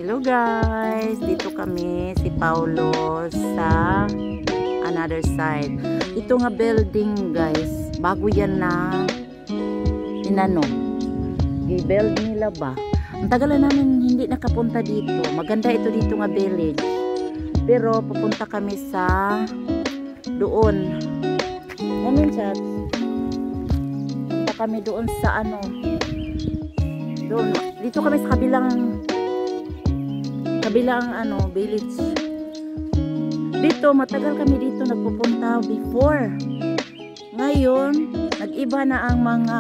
Hello guys, dito kami si Paulo sa another side. Ito nga building guys, bago yan na inano, i-build nila ba. Ang tagal na namin hindi nakapunta dito. Maganda ito dito nga village. Pero pupunta kami sa doon. Namin chat. Punta kami doon sa ano. Doon. Dito kami sa kabilang ano, village. Dito, matagal kami dito nagpupunta before. Ngayon, nag-iba na ang mga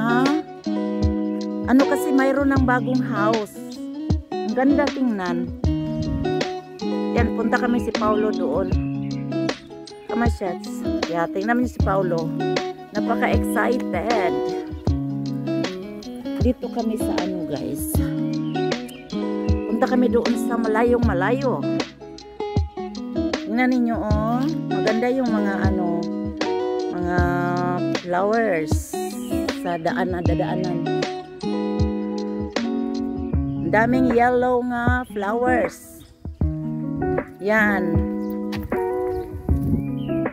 ano kasi mayroon ng bagong house. Ang ganda tingnan. Yan, punta kami si Paulo doon. Kamasyats. Yeah, tingnan namin si Paulo. Napaka-excited. Dito kami sa ano guys. Punta kami doon sa malayong malayo. Tingnan ninyo oh. Maganda yung mga ano, mga flowers sa dadaanan. Ang daming yellow nga flowers. Yan.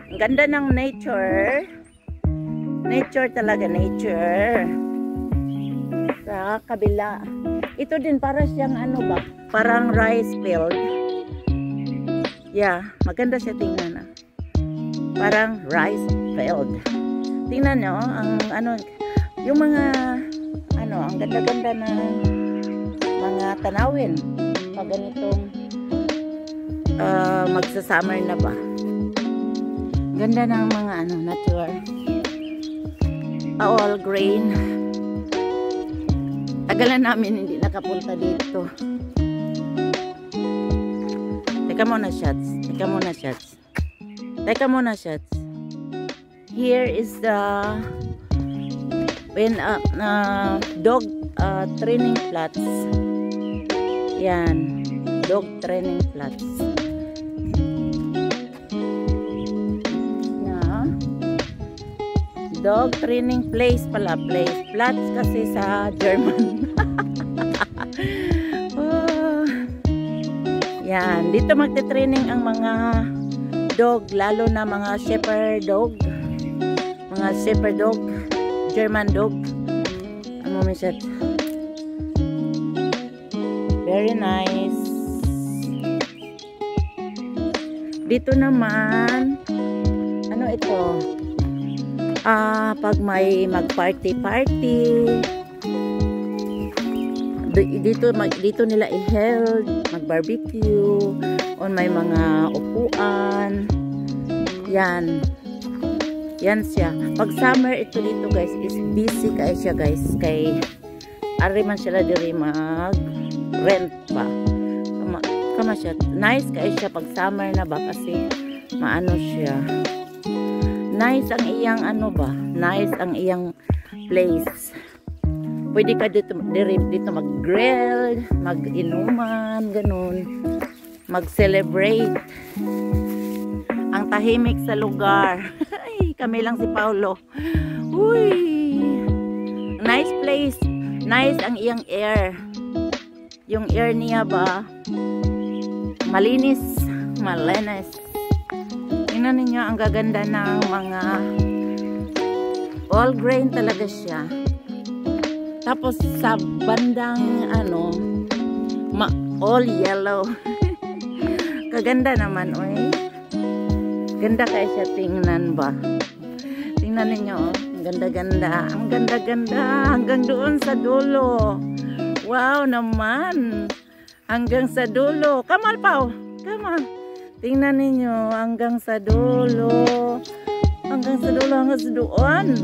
Ang ganda ng nature. Nature talaga, nature. Sa kabila. Ito din para siyang ano ba? Parang rice field. Yeah, maganda siya tingnan ah. Parang rice field. Tingnan nyo, ang ano, yung mga ano, ang ganda-ganda na mga tanawin. Pag ganitong magsa-summer na ba. Ganda ng mga ano, nature. All green. Tagalan namin hindi nakapunta dito. Teka muna shots. Here is the dog training flats. Yan, dog training flats. Dog training place pala, place. Flats kasi sa German. Oh. Yan, dito magte-training ang mga dog, lalo na mga shepherd dog. Mga shepherd dog, German dog. Ang moment. Very nice. Dito naman, ano ito? Pag may mag-party dito nila i-held, mag-barbecue, on may mga upuan. Yan siya. Pag summer ito dito guys is busy kaya siya guys, kay ari man sila diri mag-rent ba. Kama siya. Nice kaya siya pag summer na ba kasi maano siya. Nice ang iyang ano ba? Nice ang iyang place. Pwede ka dito mag-grill, mag-inuman, ganun. Mag-celebrate. Ang tahimik sa lugar. Ay, kami lang si Paulo. Uy! Nice place. Nice ang iyang air. Yung air niya ba? Malinis. Tingnan ninyo, ang gaganda ng mga all grain talaga siya. Tapos sa bandang ano, all yellow. Kaganda naman, oy. Ganda kaya siya tingnan ba? Tingnan ninyo, ang ganda-ganda. Ang ganda-ganda hanggang doon sa dulo. Wow naman. Hanggang sa dulo. Kamal Pao. Come on. Tingnan ninyo hanggang sa dulo. Hanggang sa doon.